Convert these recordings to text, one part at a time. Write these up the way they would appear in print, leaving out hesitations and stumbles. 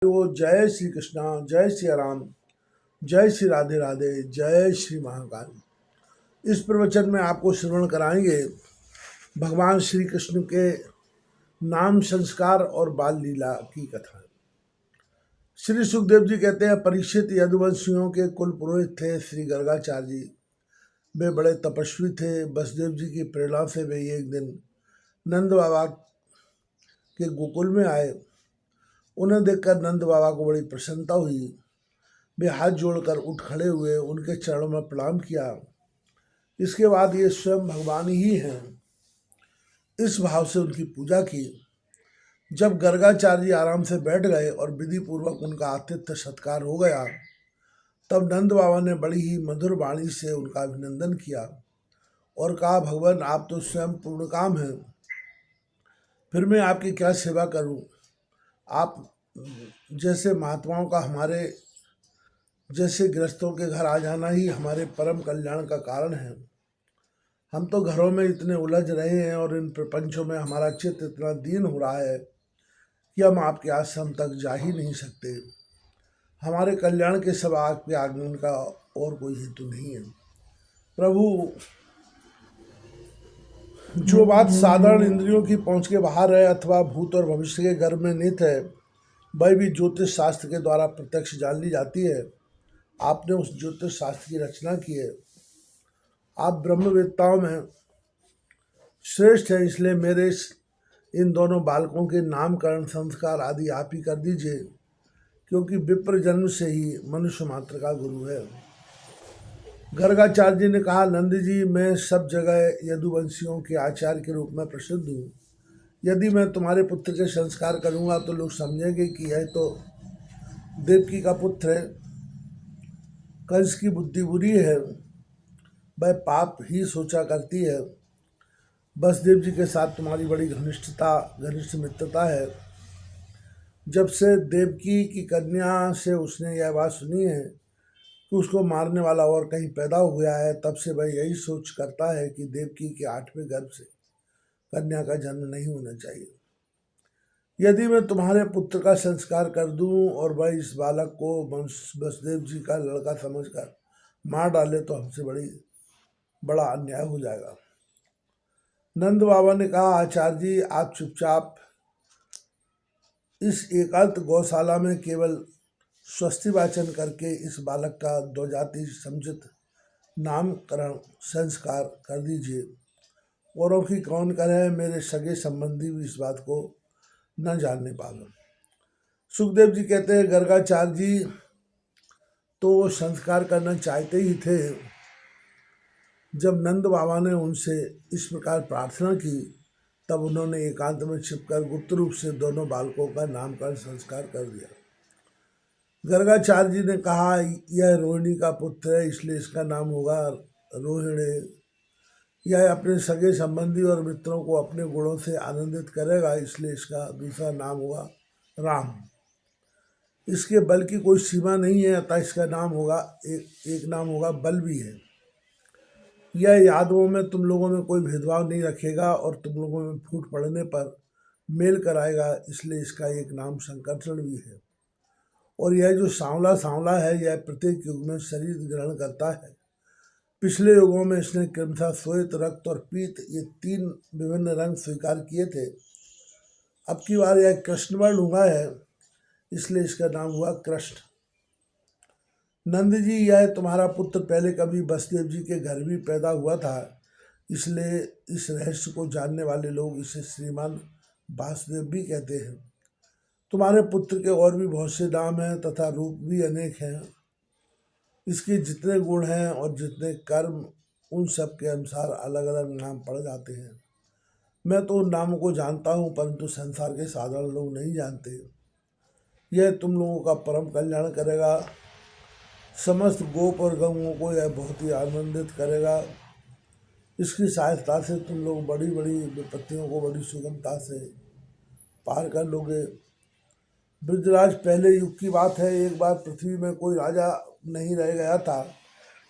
तो जय श्री कृष्णा, जय श्री राम, जय श्री राधे राधे, जय श्री महाकाल। इस प्रवचन में आपको श्रवण कराएंगे भगवान श्री कृष्ण के नाम संस्कार और बाल लीला की कथा। श्री सुखदेव जी कहते हैं, परीक्षित यदुवंशियों के कुल पुरोहित थे श्री गर्गाचार्य जी। वे बड़े तपस्वी थे। वसुदेव जी की प्रेरणा से वे एक दिन नंद बाबा के गोकुल में आए। उन्हें देखकर नंद बाबा को बड़ी प्रसन्नता हुई। वे हाथ जोड़कर उठ खड़े हुए, उनके चरणों में प्रणाम किया। इसके बाद ये स्वयं भगवान ही हैं, इस भाव से उनकी पूजा की। जब गर्गाचार्य जी आराम से बैठ गए और विधि पूर्वक उनका आतिथ्य सत्कार हो गया, तब नंद बाबा ने बड़ी ही मधुर वाणी से उनका अभिनंदन किया और कहा, भगवान आप तो स्वयं पूर्ण काम हैं, फिर मैं आपकी क्या सेवा करूं? आप जैसे महात्माओं का हमारे जैसे गृहस्थों के घर आ जाना ही हमारे परम कल्याण का कारण है। हम तो घरों में इतने उलझ रहे हैं और इन प्रपंचों में हमारा चित्त इतना दीन हो रहा है कि हम आपके आश्रम तक जा ही नहीं सकते। हमारे कल्याण के सब आपके आगमन का और कोई हेतु नहीं है। प्रभु, जो बात साधारण इंद्रियों की पहुंच के बाहर है अथवा भूत और भविष्य के गर्भ में निहित है, वह भी ज्योतिष शास्त्र के द्वारा प्रत्यक्ष जान ली जाती है। आपने उस ज्योतिष शास्त्र की रचना की है। आप ब्रह्मवेत्ताओं में श्रेष्ठ हैं, इसलिए मेरे इन दोनों बालकों के नामकरण संस्कार आदि आप ही कर दीजिए, क्योंकि विप्र जन्म से ही मनुष्य मात्र का गुरु है। गर्गाचार्य जी ने कहा, नंद जी, मैं सब जगह यदुवंशियों के आचार्य के रूप में प्रसिद्ध हूँ। यदि मैं तुम्हारे पुत्र के संस्कार करूँगा तो लोग समझेंगे कि यह तो देवकी का पुत्र है। कंस की बुद्धि बुरी है, वह पाप ही सोचा करती है। वसुदेव जी के साथ तुम्हारी बड़ी घनिष्ठ मित्रता है। जब से देवकी की कन्या से उसने यह बात सुनी है कि उसको मारने वाला और कहीं पैदा हो गया है, तब से वह यही सोच करता है कि देवकी के 8वें गर्भ से कन्या का जन्म नहीं होना चाहिए। यदि मैं तुम्हारे पुत्र का संस्कार कर दूं और वह इस बालक को वसुदेव जी का लड़का समझकर मार डाले तो हमसे बड़ा अन्याय हो जाएगा। नंद बाबा ने कहा, आचार्य जी, आप चुपचाप इस एकांत गौशाला में केवल स्वस्ति वाचन करके इस बालक का द्वजाति समुचित नामकरण संस्कार कर दीजिए। औरों की कौन करे, मेरे सगे संबंधी भी इस बात को न जानने पावे। सुखदेव जी कहते हैं, गर्गाचार्य जी तो संस्कार करना चाहते ही थे। जब नंद बाबा ने उनसे इस प्रकार प्रार्थना की, तब उन्होंने एकांत में छिपकर गुप्त रूप से दोनों बालकों का नामकरण संस्कार कर दिया। गर्गाचार्य जी ने कहा, यह रोहिणी का पुत्र है, इसलिए इसका नाम होगा रोहिणी। यह अपने सगे संबंधी और मित्रों को अपने गुणों से आनंदित करेगा, इसलिए इसका दूसरा नाम होगा राम। इसके बल की कोई सीमा नहीं है, अतः इसका नाम होगा एक नाम होगा बल भी है। यह यादवों में तुम लोगों में कोई भेदभाव नहीं रखेगा और तुम लोगों में फूट पड़ने पर मेल कराएगा, इसलिए इसका एक नाम संकर्षण भी है। और यह जो सांवला सांवला है, यह प्रत्येक युग में शरीर ग्रहण करता है। पिछले युगों में इसने क्रमशः श्वेत, रक्त और पीत, ये 3 विभिन्न रंग स्वीकार किए थे। अब की बार यह कृष्णवर्ण हुआ है, इसलिए इसका नाम हुआ कृष्ण। नंद जी, यह तुम्हारा पुत्र पहले कभी वसुदेव जी के घर भी पैदा हुआ था, इसलिए इस रहस्य को जानने वाले लोग इसे श्रीमान वासुदेव भी कहते हैं। तुम्हारे पुत्र के और भी बहुत से नाम हैं तथा रूप भी अनेक हैं। इसके जितने गुण हैं और जितने कर्म, उन सब के अनुसार अलग अलग नाम पड़ जाते हैं। मैं तो उन नामों को जानता हूँ, परंतु संसार के साधारण लोग नहीं जानते। यह तुम लोगों का परम कल्याण करेगा। समस्त गोप और गौओं को यह बहुत ही आनंदित करेगा। इसकी सहायता से तुम लोग बड़ी बड़ी विपत्तियों को बड़ी सुगमता से पार कर लोगे। ब्रजराज, पहले युग की बात है, एक बार पृथ्वी में कोई राजा नहीं रह गया था।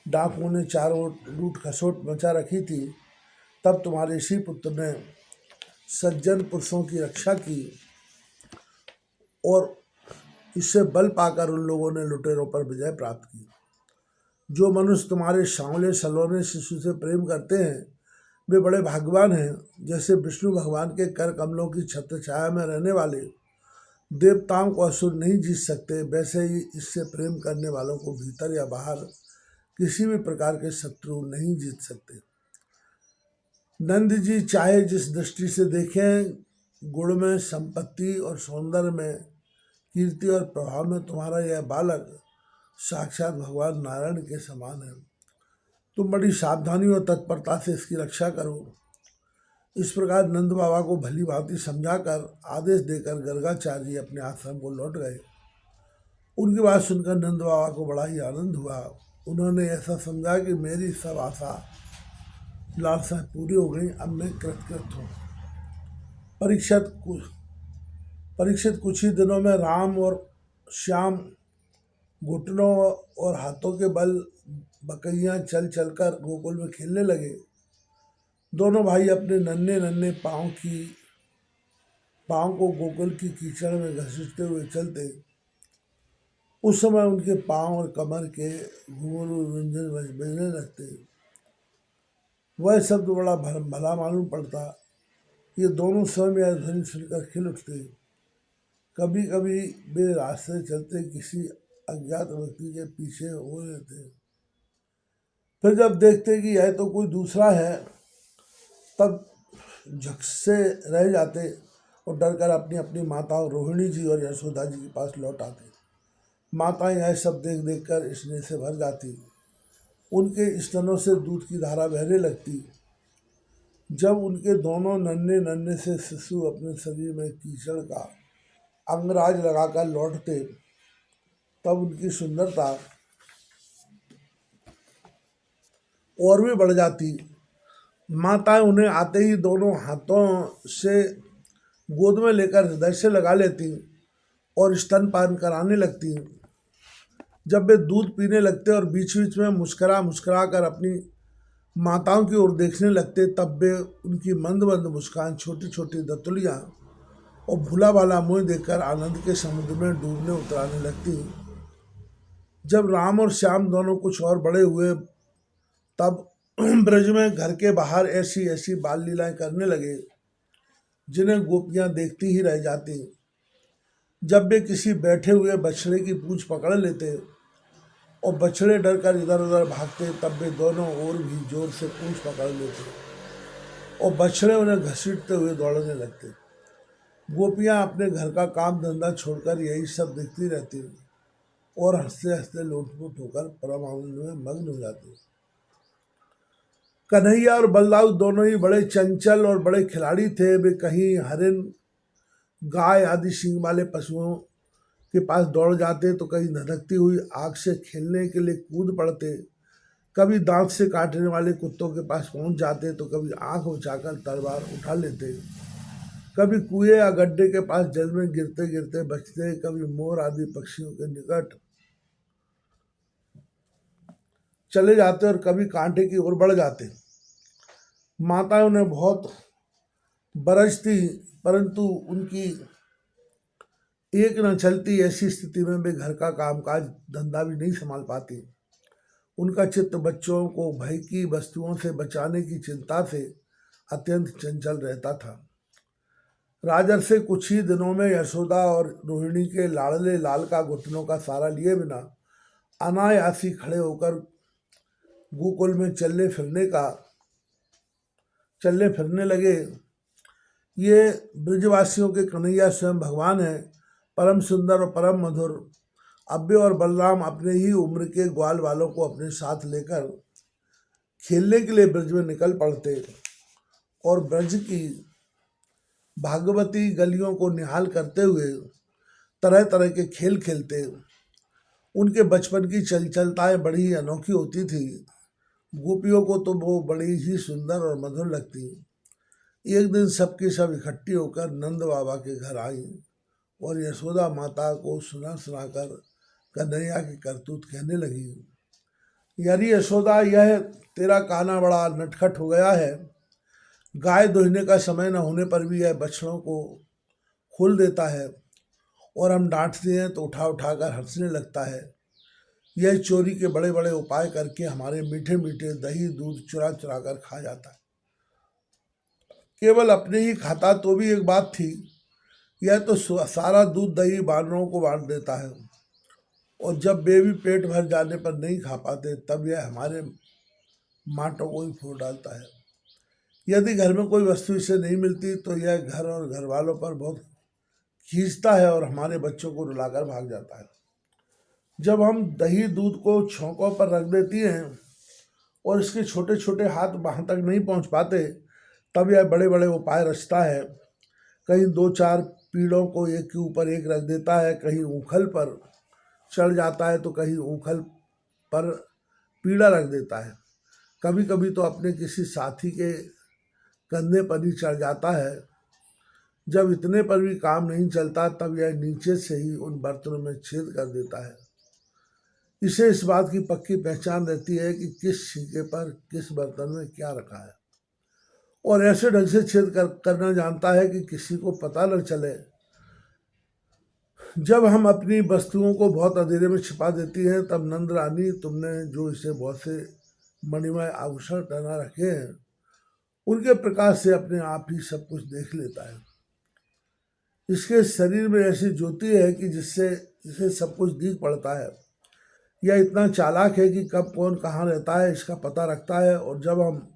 डाकुओं ने चारों लूट खसोट मचा रखी थी। तब तुम्हारे इसी पुत्र ने सज्जन पुरुषों की रक्षा की और इससे बल पाकर उन लोगों ने लुटेरों पर विजय प्राप्त की। जो मनुष्य तुम्हारे सांवले सलोने शिशु से प्रेम करते हैं वे बड़े भाग्यवान हैं। जैसे विष्णु भगवान के कर कमलों की छत्र छाया में रहने वाले देवताओं को असुर नहीं जीत सकते, वैसे ही इससे प्रेम करने वालों को भीतर या बाहर किसी भी प्रकार के शत्रु नहीं जीत सकते। नंद जी चाहे जिस दृष्टि से देखें, गुण में, संपत्ति और सौंदर्य में, कीर्ति और प्रभाव में तुम्हारा यह बालक साक्षात भगवान नारायण के समान है। तुम बड़ी सावधानी और तत्परता से इसकी रक्षा करो। इस प्रकार नंद बाबा को भली भांति समझाकर आदेश देकर गर्गाचार्य जी अपने आश्रम को लौट गए। उनकी बात सुनकर नंद बाबा को बड़ा ही आनंद हुआ। उन्होंने ऐसा समझा कि मेरी सब आशा लालसाएं पूरी हो गई, अब मैं कृतकृत हूँ। परीक्षित कुछ ही दिनों में राम और श्याम घुटनों और हाथों के बल बकैयां चल चलकर गोकुल में खेलने लगे। दोनों भाई अपने नन्हे नन्हे पाँव को गोकुल की कीचड़ में घसीटते हुए चलते। उस समय उनके पाँव और कमर के घुंघरू रुंझन बजने लगते। वह शब्द बड़ा भला मालूम पड़ता। ये दोनों स्वयं यह ध्वनि सुनकर खिल उठते। कभी कभी वे रास्ते चलते किसी अज्ञात व्यक्ति के पीछे हो लेते। फिर जब देखते कि यह तो कोई दूसरा है, तब झक से रह जाते और डरकर अपनी अपनी माताओं रोहिणी जी और यशोदा जी के पास लौट आते। माताएं यह सब देख देख कर स्नेह से भर जाती। उनके स्तनों से दूध की धारा बहने लगती। जब उनके दोनों नन्हे नन्हे से शिशु अपने शरीर में कीचड़ का अंगराज लगाकर लौटते, तब उनकी सुंदरता और भी बढ़ जाती। माताएं उन्हें आते ही दोनों हाथों से गोद में लेकर हृदय से लगा लेती और स्तनपान कराने लगती। जब वे दूध पीने लगते और बीच बीच में मुस्करा मुस्करा कर अपनी माताओं की ओर देखने लगते, तब वे उनकी मंद मंद मुस्कान, छोटी छोटी दतुलियाँ और भूला भाला मुँह देखकर आनंद के समुद्र में डूबने उतराने लगती। जब राम और श्याम दोनों कुछ और बड़े हुए, तब ब्रज में घर के बाहर ऐसी ऐसी बाल लीलाएं करने लगे जिन्हें गोपियां देखती ही रह जाती। जब वे किसी बैठे हुए बछड़े की पूंछ पकड़ लेते और बछड़े डर कर इधर उधर भागते, तब वे दोनों ओर भी जोर से पूंछ पकड़ लेते और बछड़े उन्हें घसीटते हुए दौड़ने लगते। गोपियां अपने घर का काम धंधा छोड़कर यही सब देखती रहती और हंसते हंसते लोटपोट होकर परम आनंद में मग्न हो जाती। कन्हैया और बलदाऊ दोनों ही बड़े चंचल और बड़े खिलाड़ी थे। वे कहीं हरिन, गाय आदि सींग वाले पशुओं के पास दौड़ जाते तो कहीं धधकती हुई आग से खेलने के लिए कूद पड़ते। कभी दांत से काटने वाले कुत्तों के पास पहुंच जाते तो कभी आंख उठाकर तलवार उठा लेते। कभी कुएं या गड्ढे के पास जल में गिरते गिरते बचते। कभी मोर आदि पक्षियों के निकट चले जाते और कभी कांटे की ओर बढ़ जाते। माताएं उन्हें बहुत बरसती, परंतु उनकी एक न चलती। ऐसी स्थिति में वे घर का कामकाज धंधा भी नहीं संभाल पाती। उनका चित्त बच्चों को भय की वस्तुओं से बचाने की चिंता से अत्यंत चंचल रहता था। राजर से कुछ ही दिनों में यशोदा और रोहिणी के लाडले लाल का घुटनों का सहारा लिए बिना अनायासी खड़े होकर गोकुल में चलने फिरने लगे। ये ब्रजवासियों के कन्हैया स्वयं भगवान हैं, परम सुंदर और परम मधुर। अब्बे और बलराम अपने ही उम्र के ग्वाल वालों को अपने साथ लेकर खेलने के लिए ब्रज में निकल पड़ते और ब्रज की भागवती गलियों को निहाल करते हुए तरह तरह के खेल खेलते। उनके बचपन की चंचलताएं बड़ी ही अनोखी होती थी। गोपियों को तो वो बड़ी ही सुंदर और मधुर लगती। एक दिन सबकी सब इकट्ठी होकर नंद बाबा के घर आई और यशोदा माता को सुना सुनाकर कन्हैया की करतूत कहने लगी। यारी यशोदा, यह तेरा काना बड़ा नटखट हो गया है। गाय दुहने का समय न होने पर भी यह बछड़ों को खोल देता है और हम डांटते हैं तो उठा उठा कर हंसने लगता है। यह चोरी के बड़े बड़े उपाय करके हमारे मीठे मीठे दही दूध चुरा चुरा कर खा जाता है। केवल अपने ही खाता तो भी एक बात थी, यह तो सारा दूध दही बानरों को बांट देता है, और जब वे भी पेट भर जाने पर नहीं खा पाते तब यह हमारे माटों को ही फोड़ डालता है। यदि घर में कोई वस्तु इसे नहीं मिलती तो यह घर और घर वालों पर बहुत खींचता है और हमारे बच्चों को रुलाकर भाग जाता है। जब हम दही दूध को छौंकों पर रख देती हैं और इसके छोटे छोटे हाथ वहाँ तक नहीं पहुँच पाते, तब यह बड़े बड़े उपाय रचता है। कहीं दो चार पीड़ों को एक के ऊपर एक रख देता है, कहीं ऊखल पर चढ़ जाता है तो कहीं ऊखल पर पीड़ा रख देता है। कभी कभी तो अपने किसी साथी के कंधे पर ही चढ़ जाता है। जब इतने पर भी काम नहीं चलता तब यह नीचे से ही उन बर्तनों में छेद कर देता है। इसे इस बात की पक्की पहचान रहती है कि किस छींके पर किस बर्तन में क्या रखा है, और ऐसे ढंग से छेद करना जानता है कि किसी को पता न चले। जब हम अपनी वस्तुओं को बहुत अंधेरे में छिपा देती हैं तब नंद रानी तुमने जो इसे बहुत से मणिमय आभूषण पहना रखे हैं, उनके प्रकाश से अपने आप ही सब कुछ देख लेता है। इसके शरीर में ऐसी ज्योति है कि जिससे इसे सब कुछ दिख पड़ता है। यह इतना चालाक है कि कब कौन कहाँ रहता है इसका पता रखता है, और जब हम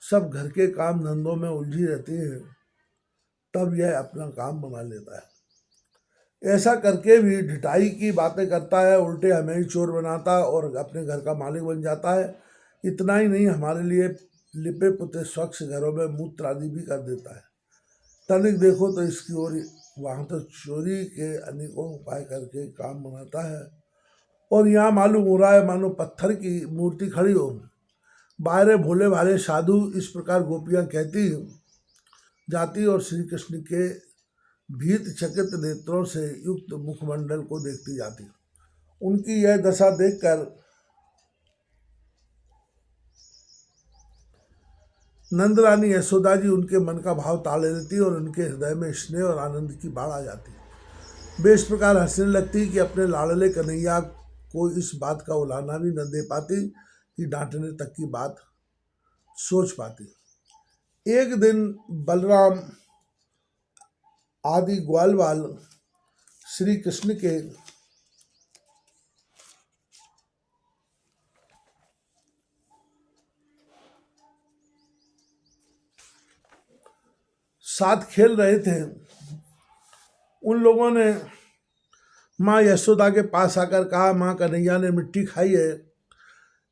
सब घर के काम धंधों में उलझी रहती हैं तब यह अपना काम बना लेता है। ऐसा करके भी ढिठाई की बातें करता है, उल्टे हमें ही चोर बनाता और अपने घर का मालिक बन जाता है। इतना ही नहीं, हमारे लिए लिपे पुते स्वच्छ घरों में मूत्र आदि भी कर देता है। तनिक देखो तो इसकी ओर, वहाँ तो चोरी के अनेकों उपाय करके काम बनाता है, और यहाँ मालूम हो रहा है मानो पत्थर की मूर्ति खड़ी हो। बाहरे भोले भाले साधु इस प्रकार गोपियाँ कहती जाती और श्री कृष्ण के भीत चकित नेत्रों से युक्त मुखमंडल को देखती जाती। उनकी यह दशा देखकर नंदरानी यशोदा जी उनके मन का भाव ताड़ लेती और उनके हृदय में स्नेह और आनंद की बाढ़ आ जाती। वे इस प्रकार हंसने लगती कि अपने लाडले कन्हैया को इस बात का उलाहना भी न दे पाती कि डांटने तक की बात सोच पाती। एक दिन बलराम आदि ग्वाल बाल श्री कृष्ण के साथ खेल रहे थे। उन लोगों ने माँ यशोदा के पास आकर कहा, माँ कन्हैया ने मिट्टी खाई है।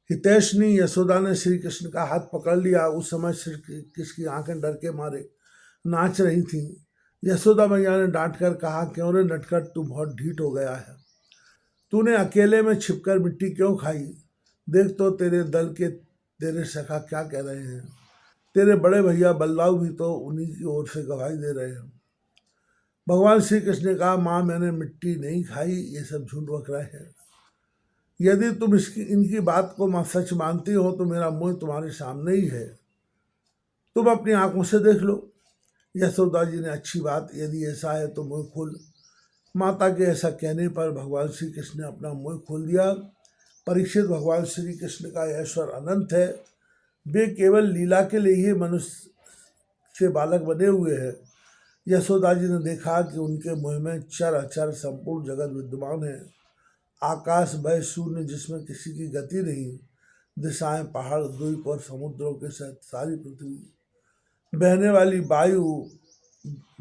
हितैषनी यशोदा ने श्री कृष्ण का हाथ पकड़ लिया। उस समय श्री कृष्ण की आंखें डर के मारे नाच रही थीं। यशोदा मैया ने डांट कर कहा, क्यों रे नटखट, तू बहुत ढीठ हो गया है। तूने अकेले में छिपकर मिट्टी क्यों खाई? देख तो तेरे दल के तेरे सखा क्या कह रहे हैं। तेरे बड़े भैया बलदाऊ भी तो उन्हीं की ओर से गवाही दे रहे हैं। भगवान श्री कृष्ण ने कहा, माँ मैंने मिट्टी नहीं खाई, ये सब झूठ बक रहे हैं। यदि तुम इनकी बात को माँ सच मानती हो तो मेरा मुंह तुम्हारे सामने ही है, तुम अपनी आंखों से देख लो। यशोदा जी ने, अच्छी बात, यदि ऐसा है तो मुंह खोल। माता के ऐसा कहने पर भगवान श्री कृष्ण ने अपना मुंह खोल दिया। परीक्षित, भगवान श्री कृष्ण का ऐश्वर्य अनंत है। वे केवल लीला के लिए ही मनुष्य से बालक बने हुए हैं। यशोदा जी ने देखा कि उनके मुंह में चर अचर संपूर्ण जगत विद्यमान है। आकाश भय शून्य जिसमें किसी की गति नहीं, दिशाएं पहाड़ द्वीप और समुद्रों के साथ सारी पृथ्वी, बहने वाली वायु,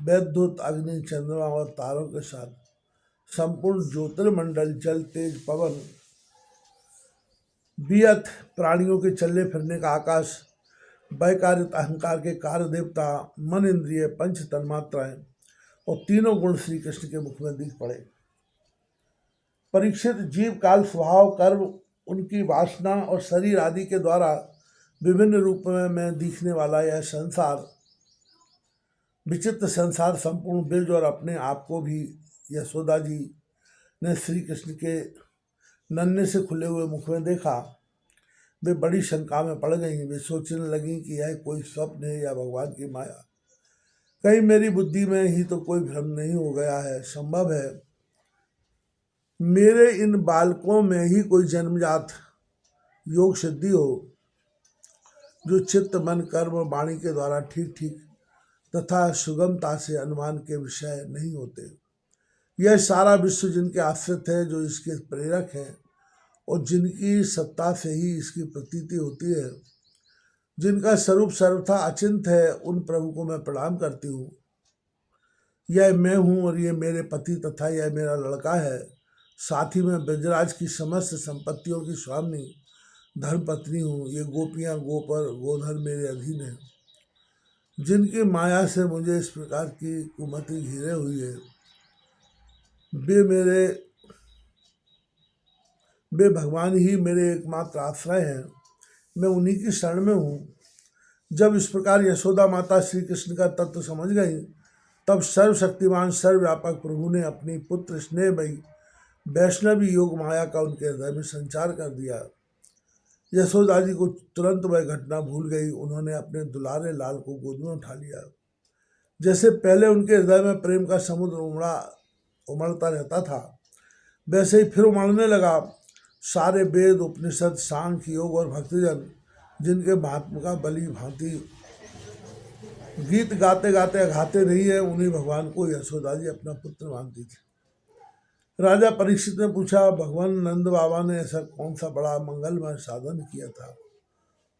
वैद्युत अग्नि चंद्रमा और तारों के साथ संपूर्ण ज्योतिर्मंडल, जल तेज पवन, बियत प्राणियों के चलने फिरने का आकाश, वैकारित अहंकार के कार्य देवता, मन इंद्रिय पंच तन्मात्राएं और तीनों गुण श्री कृष्ण के मुख में दिख पड़े। परीक्षित, जीव काल स्वभाव कर्म उनकी वासना और शरीर आदि के द्वारा विभिन्न रूप में दिखने वाला यह संसार, विचित्र संसार संपूर्ण बिरज और अपने आप को भी यशोदा जी ने श्री कृष्ण के नन्हे से खुले हुए मुख में देखा। वे बड़ी शंका में पड़ गईं। वे सोचने लगीं कि यह कोई स्वप्न है या भगवान की माया। कहीं मेरी बुद्धि में ही तो कोई भ्रम नहीं हो गया है। संभव है मेरे इन बालकों में ही कोई जन्मजात योग सिद्धि हो, जो चित्त मन कर्म और वाणी के द्वारा ठीक ठीक तथा सुगमता से अनुमान के विषय नहीं होते। यह सारा विश्व जिनके आश्रित है, जो इसके प्रेरक हैं और जिनकी सत्ता से ही इसकी प्रतीति होती है, जिनका स्वरूप सर्वथा अचिंत है, उन प्रभु को मैं प्रणाम करती हूँ। यह मैं हूँ और ये मेरे पति तथा यह मेरा लड़का है। साथ ही मैं ब्रजराज की समस्त संपत्तियों की स्वामी धर्मपत्नी हूँ। ये गोपियाँ गोपर गोधन मेरे अधीन हैं, जिनकी माया से मुझे इस प्रकार की कुमति घिरे हुई है। वे भगवान ही मेरे एकमात्र आश्रय हैं, मैं उन्हीं की शरण में हूँ। जब इस प्रकार यशोदा माता श्री कृष्ण का तत्व समझ गई, तब सर्वशक्तिमान सर्वव्यापक प्रभु ने अपनी पुत्र स्नेहमयी वैष्णवी योग माया का उनके हृदय में संचार कर दिया। यशोदा जी को तुरंत वह घटना भूल गई। उन्होंने अपने दुलारे लाल को गोद में उठा लिया। जैसे पहले उनके हृदय में प्रेम का समुद्र उमड़ता रहता था, वैसे ही फिर उमड़ने लगा। सारे वेद उपनिषद सांख्य योग और भक्तजन जिनके महात्मा का बलि भांति गीत गाते गाते अघाते नहीं है, उन्हीं भगवान को यशोदा जी अपना पुत्र मानती थी। राजा परीक्षित ने पूछा, भगवान नंद बाबा ने ऐसा कौन सा बड़ा मंगलमय साधन किया था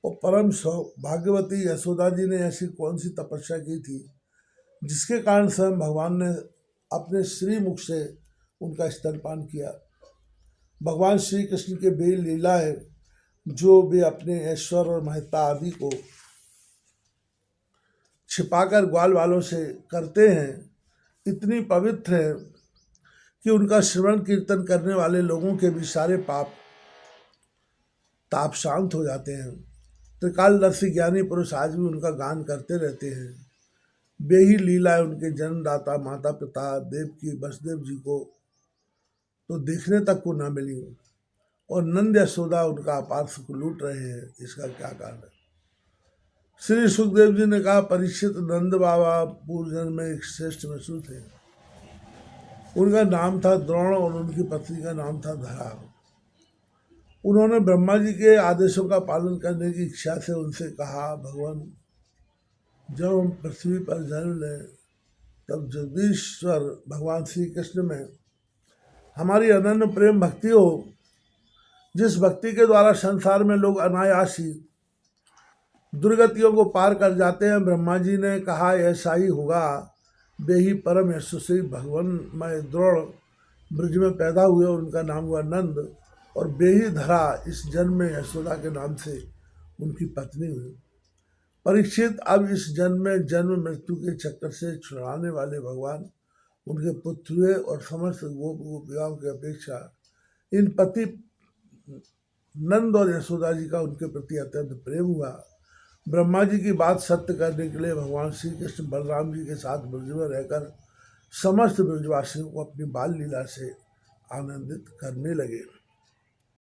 और परम सौभाग्यवती यशोदा जी ने ऐसी कौन सी तपस्या की थी, जिसके कारण स्वयं भगवान ने अपने श्री मुख से उनका स्तनपान किया। भगवान श्री कृष्ण के वे लीला है जो वे अपने ऐश्वर्य और महत्ता आदि को छिपाकर ग्वाल वालों से करते हैं, इतनी पवित्र है कि उनका श्रवण कीर्तन करने वाले लोगों के भी सारे पाप ताप शांत हो जाते हैं। त्रिकालदर्शी ज्ञानी पुरुष आज भी उनका गान करते रहते हैं। वे ही लीला है उनके जन्मदाता माता पिता देवकी वसुदेव जी को तो देखने तक को ना मिली, और नंद यशोदा उनका अपार सुख लूट रहे हैं। इसका क्या कारण है? श्री सुखदेव जी ने कहा, परीक्षित नंद बाबा पूर्व जन्म में एक श्रेष्ठ वसु थे। उनका नाम था द्रोण और उनकी पत्नी का नाम था धरा। उन्होंने ब्रह्मा जी के आदेशों का पालन करने की इच्छा से उनसे कहा, भगवान जब हम पृथ्वी पर जन्म लें, तब जगदीश्वर भगवान श्री कृष्ण में हमारी अनन्य प्रेम भक्ति हो, जिस भक्ति के द्वारा संसार में लोग अनायासी दुर्गतियों को पार कर जाते हैं। ब्रह्मा जी ने कहा, ऐसा ही होगा। वे ही परम यशस्वी भगवान में द्रोण ब्रज में पैदा हुए और उनका नाम हुआ नंद, और वे ही धरा इस जन्म में यशोदा के नाम से उनकी पत्नी हुई। परीक्षित, अब इस जन्म में जन्म मृत्यु के चक्कर से छुड़ाने वाले भगवान उनके पुत्र हुए, और समस्त गोपियाओं की अपेक्षा इन पति नंद और यशोदा जी का उनके प्रति अत्यंत प्रेम हुआ। ब्रह्मा जी की बात सत्य करने के लिए भगवान श्री कृष्ण बलराम जी के साथ ब्रज में रहकर समस्त ब्रजवासियों को अपनी बाल लीला से आनंदित करने लगे।